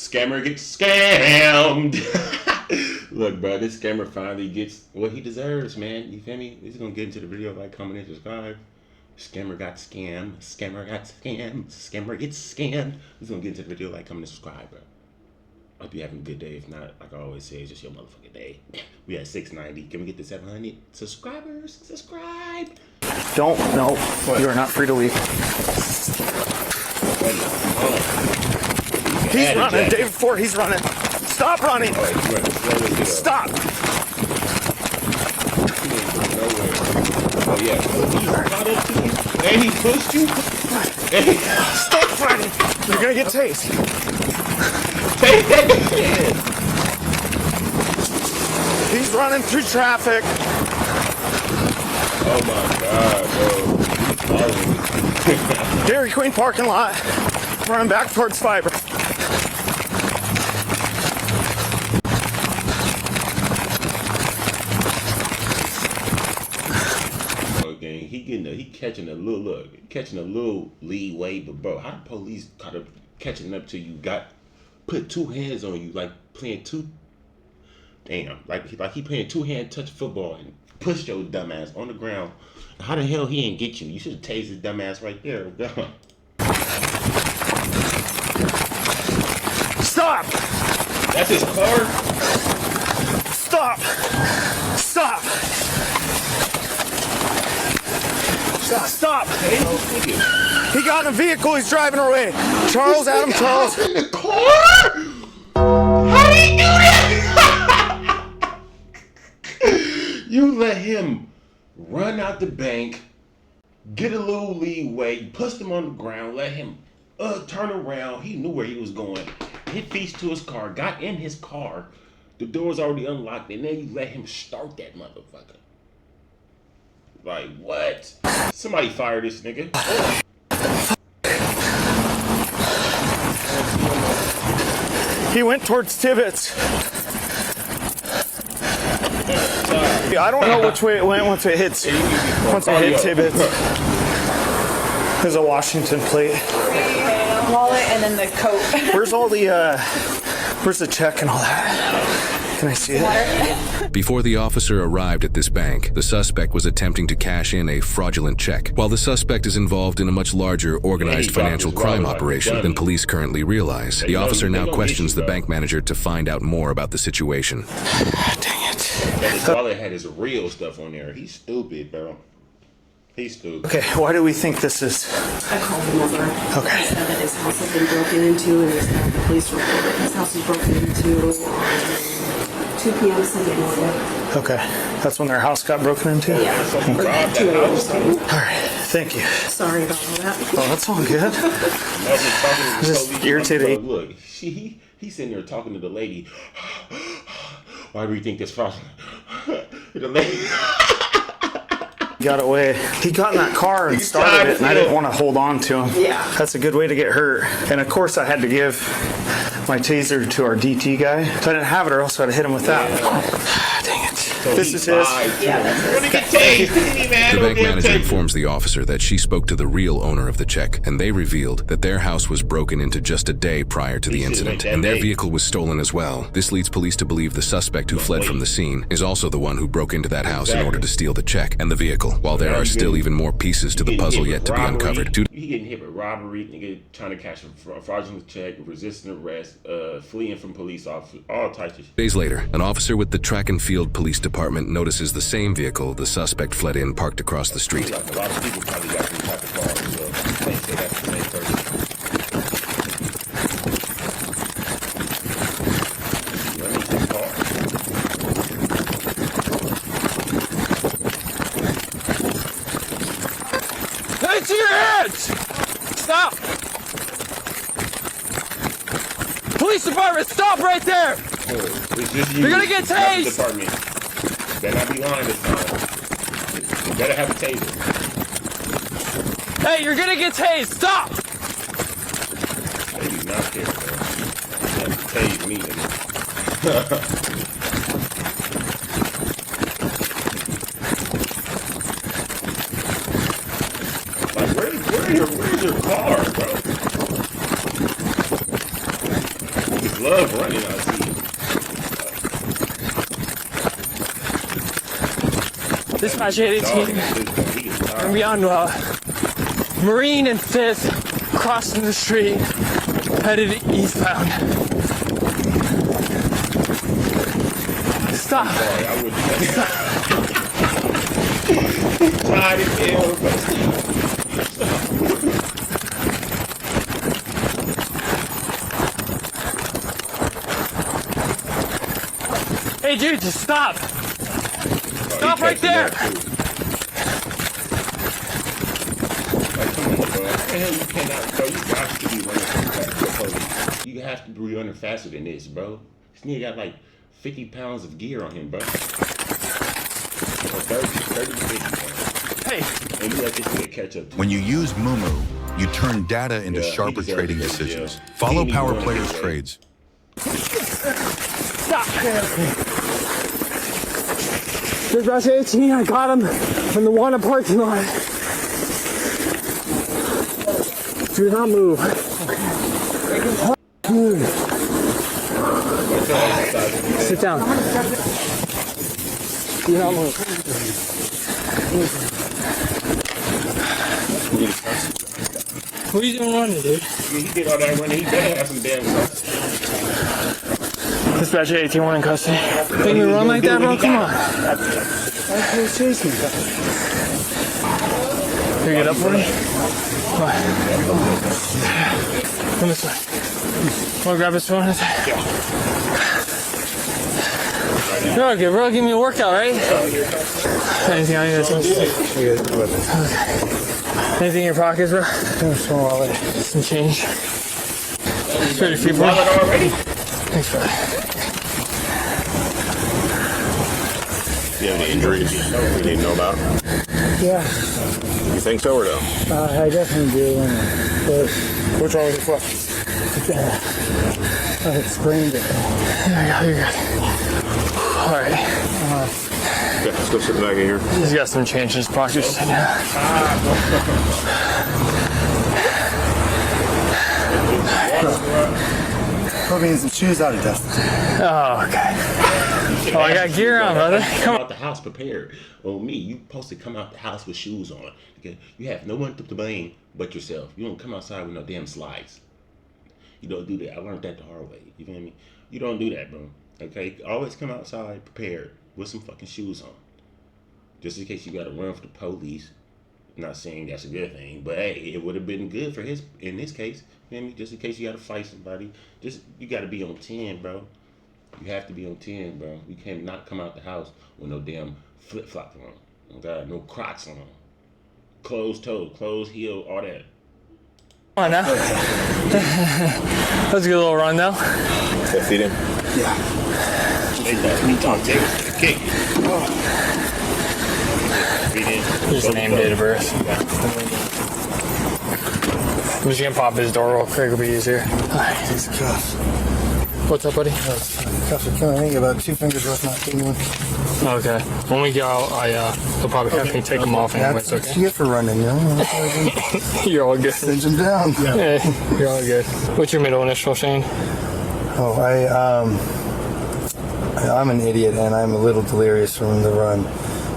Scammer gets scammed. Look, bro, this scammer finally gets what he deserves, man. You feel me? He's gonna get into the video, like, comment, and subscribe. Scammer got scammed. Scammer got scammed. Scammer gets scammed. He's gonna get into the video, like, comment, and subscribe, bro. I hope you're having a good day. If not, like I always say, it's just your motherfucking day. We at 690. Can we get to 700 subscribers? Subscribe. Don't. No. You are not free to leave. He's running. Day before he's running. Stop running. Stop. Oh, yeah. And he pushed you. Stop running. You're going to get tased. He's running through traffic. Oh my God, bro. Dairy Queen parking lot. Running back towards Fiber. Okay, he catching a little leeway, but bro, how the police kind of catching up to you? Put two hands on you, like playing two. Damn, like he playing two-hand touch football and pushed your dumb ass on the ground. How the hell he ain't get you? You should have tased his dumb ass right there. Stop! That's his car? Stop! Stop! Stop! He got in a vehicle, he's driving away. Charles, Adam, Charles. In the car? How did he do that? You let him run out the bank, get a little leeway, pushed him on the ground, let him turn around. He knew where he was going. Hit feet to his car, got in his car. The door's already unlocked, and then you let him start that motherfucker. Like, what? Somebody fire this nigga. He went towards Tibbetts. I don't know which way it went once it hit Tibbetts. There's a Washington plate. Wallet and then the coat. Where's all the where's the check and all that? Can I see it? Before the officer arrived at this bank, the suspect was attempting to cash in a fraudulent check. While the suspect is involved in a much larger, organized financial crime operation than police currently realize, the officer now questions the bank manager to find out more about the situation. Dang it. His wallet had his real stuff on there. He's stupid, bro. He's stupid. Okay, why do we think this is? I called him over. Okay. He said that his house has been broken into, and the police reported his house was broken into on 2 p.m. Sunday morning. Okay, that's when their house got broken into? Yeah. Okay. 2 a.m. All right, thank you. Sorry about all that. Oh, that's all good. Just irritated. Look, he's sitting there talking to the lady. Why do you think this fraudulent? The lady. Got away. He got in that car and started it, and I didn't want to hold on to him. Yeah. That's a good way to get hurt. And of course, I had to give my taser to our DT guy. So I didn't have it, or else I'd have hit him with that. Dang it. So this is his. Yeah, that's You're gonna get tased. The bank manager informs the officer that she spoke to the real owner of the check, and they revealed that their house was broken into just a day prior to the incident, and their vehicle was stolen as well. This leads police to believe the suspect who fled from the scene is also the one who broke into that house in order to steal the check and the vehicle, while there are still even more pieces to the puzzle yet to be uncovered. He getting hit with robbery, nigga trying to cash a fraudulent check, resisting arrest, fleeing from police officers, all types of shit. Days later, an officer with the Track and Field Police Department notices the same vehicle the suspect fled in parked across the street. Like a lot of people probably got these type of cars, so I can't say that's the same person. Hands to your heads! Stop! Police department, stop right there! You're gonna get tased! Department. Better not be lying this time. You better have a taser. Hey, you're gonna get tased! Stop! Hey, you not care, man. You have to tase me, nigga. Like, where's your car, bro? love running, I see. Dispatch 818. And beyond Marine and 5th, crossing the street, headed eastbound. Stop. Sorry, I wouldn't. Try to kill. Hey, dude, just stop. Stop right there. Like, come on, bro. And you cannot, bro. You got to be running faster. You have to be running faster than this, bro. This nigga got like 50 pounds of gear on him, bro. Or 30 to 50 pounds. Hey. And you let this nigga catch up to When you use Mumu, you turn data into sharper trading decisions. Follow Power Players Trades. Stop. Dispatch 18, I got him from the Wana parking lot. Do not move. Sit down. Do not move. What are you doing running, dude? He did all that running. He better have some damn stuff. Dispatch 18, one in custody. Think you run like that, bro? Come on. Chase me. Can you get up for me? Come this way. Want to grab his phone? You're okay, bro. Give me a workout, right? Anything on you? Okay. Anything in your pockets, bro? Small wallet. Some change. Ready for you, bro? Thanks, bro. Do you have any injuries we need to know about? Yeah, You think so or no? I definitely do. What's wrong with your foot? I sprained it. Yeah, you're good. All right. Okay, let's go sit back in here. He's got some change in his pocket. Put me in some shoes out of dust. Oh, okay. Oh, I got gear on, brother. Come on. Out the house prepared. On me, you supposed to come out the house with shoes on. Okay? You have no one to blame but yourself. You don't come outside with no damn slides. You don't do that. I learned that the hard way. You feel me? You don't do that, bro. Okay? Always come outside prepared with some fucking shoes on. Just in case you got to run for the police. I'm not saying that's a good thing, but hey, it would have been good for in this case. You feel me? Just in case you got to fight somebody. You got to be on 10, bro. You have to be on 10, bro. You can't not come out the house with no damn flip-flop on. Oh God, no Crocs on. Closed toe, closed heel, all that. Come on now. That was a good little run, though. Okay, feed him. Yeah. Me talk, take it. Kick. Just name, date of birth. I'm just gonna pop his door real quick. It'll be easier. Alright. These cuffs. What's up, buddy? Cuffs are killing me. About 2 fingers worth not getting one. Okay. When we get out, he'll probably have me take them off anyway. That's It's what you get for running, you know? That's what I do. You're all good. Cinch them down. Hey, you're all good. What's your middle initial, Shane? Oh, I'm an idiot and I'm a little delirious from the run.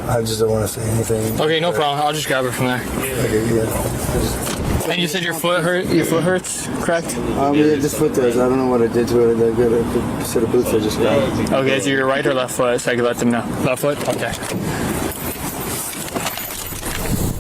I just don't want to say anything. Okay, no problem. I'll just grab it from there. Okay, yeah. And you said your foot hurts, correct? Yeah, this foot does. I don't know what I did to it. I got a set of boots I just grabbed. Okay, so your right or left foot, so I can let them know. Left foot? Okay.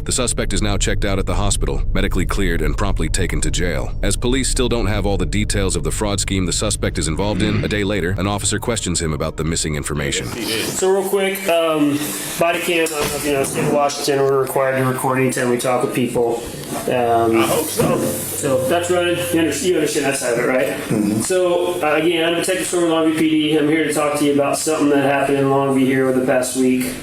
The suspect is now checked out at the hospital, medically cleared, and promptly taken to jail. As police still don't have all the details of the fraud scheme the suspect is involved in, a day later, an officer questions him about the missing information. So real quick, body cam, state of Washington, we're required to record anytime we talk with people. I hope so. So that's running. You understand that side of it, right? Mm-hmm. So again, I'm Detective Storm with Longview PD. I'm here to talk to you about something that happened in Longview here over the past week.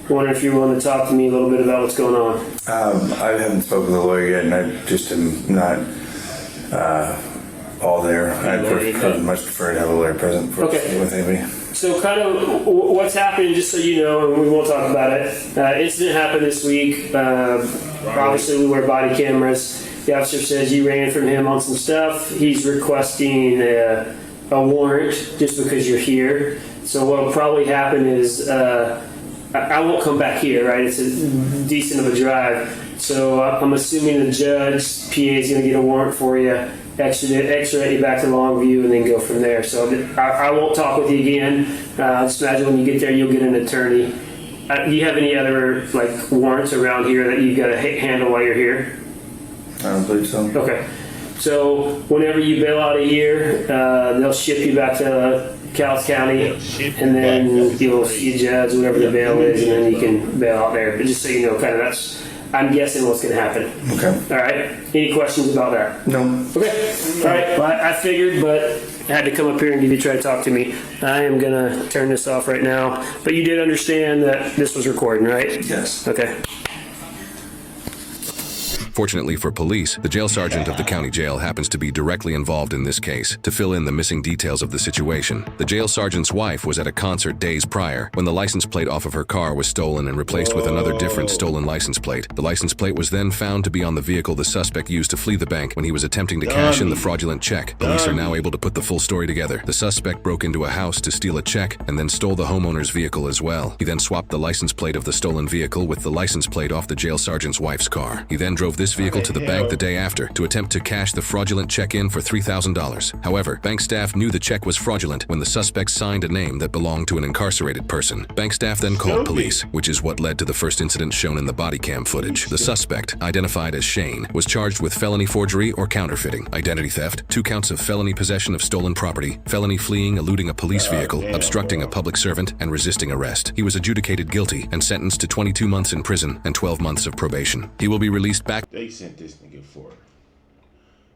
Wondering if you're willing to talk to me a little bit about what's going on. I haven't spoken to the lawyer yet, and I just am not all there. I'd much prefer to have a lawyer present with anybody. So kind of what's happening, just so you know, and we won't talk about it. Incident happened this week. Obviously, we wear body cameras. The officer says you ran from him on some stuff. He's requesting a warrant just because you're here. So what will probably happen is I won't come back here, right? It's a decent of a drive. So I'm assuming the judge, PA, is going to get a warrant for you, extradite you back to Longview, and then go from there. So I won't talk with you again. Just imagine when you get there, you'll get an attorney. Do you have any other like warrants around here that you've got to handle while you're here? I don't believe so. Okay. So whenever you bail out of here, they'll ship you back to Cowles County, and then you'll see a judge, whatever the bail is, and then you can bail out there. But just so you know, kind of that's, I'm guessing what's going to happen. Okay. All right. Any questions about that? No. Okay. All right. Well, I figured, but I had to come up here and try to talk to me. I am going to turn this off right now. But you did understand that this was recording, right? Yes. Okay. Fortunately for police, the jail sergeant of the county jail happens to be directly involved in this case to fill in the missing details of the situation. The jail sergeant's wife was at a concert days prior when the license plate off of her car was stolen and replaced with another different stolen license plate. The license plate was then found to be on the vehicle the suspect used to flee the bank when he was attempting to cash in the fraudulent check. Police are now able to put the full story together. The suspect broke into a house to steal a check and then stole the homeowner's vehicle as well. He then swapped the license plate of the stolen vehicle with the license plate off the jail sergeant's wife's car. He then drove this vehicle to the bank the day after to attempt to cash the fraudulent check in for $3,000. However, bank staff knew the check was fraudulent when the suspect signed a name that belonged to an incarcerated person. Bank staff then called police, which is what led to the first incident shown in the body cam footage. The suspect, identified as Shane, was charged with felony forgery or counterfeiting, identity theft, 2 counts of felony possession of stolen property, felony fleeing, eluding a police vehicle, obstructing a public servant, and resisting arrest. He was adjudicated guilty and sentenced to 22 months in prison and 12 months of probation. He will be released back. They sent this nigga for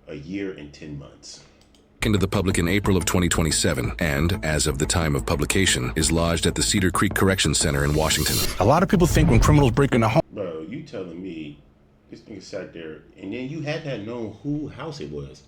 a year and 10 months. Into the public in April of 2027 and, as of the time of publication, is lodged at the Cedar Creek Correction Center in Washington. A lot of people think when criminals break into home. Bro, you telling me this nigga sat there and then you had to have known whose house it was.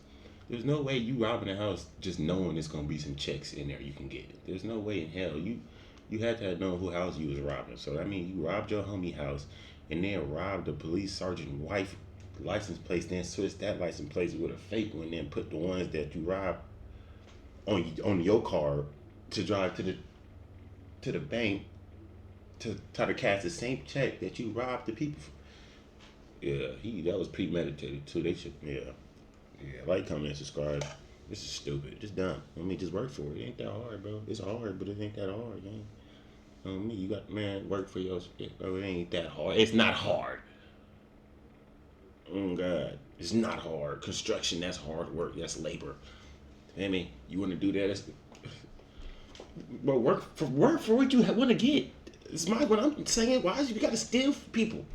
There's no way you robbing a house just knowing there's gonna be some checks in there you can get. There's no way in hell. You had to have known whose house you was robbing. So that means you robbed your homie house and then robbed the police sergeant's wife license plates, then switch that license plates with a fake one, then put the ones that you robbed on your car to drive to the bank to try to cash the same check that you robbed the people from. Yeah, that was premeditated too. They should, like, comment, and subscribe. This is stupid. Just dumb. I mean, just work for it. It ain't that hard, bro. It's hard, but it ain't that hard, man. You got, man, work for your shit, bro. It ain't that hard. It's not hard. Oh God, it's not hard. Construction, that's hard work. That's labor. I mean, you want to do that? But work for what you want to get. It's what I'm saying. Why is you got to steal from people?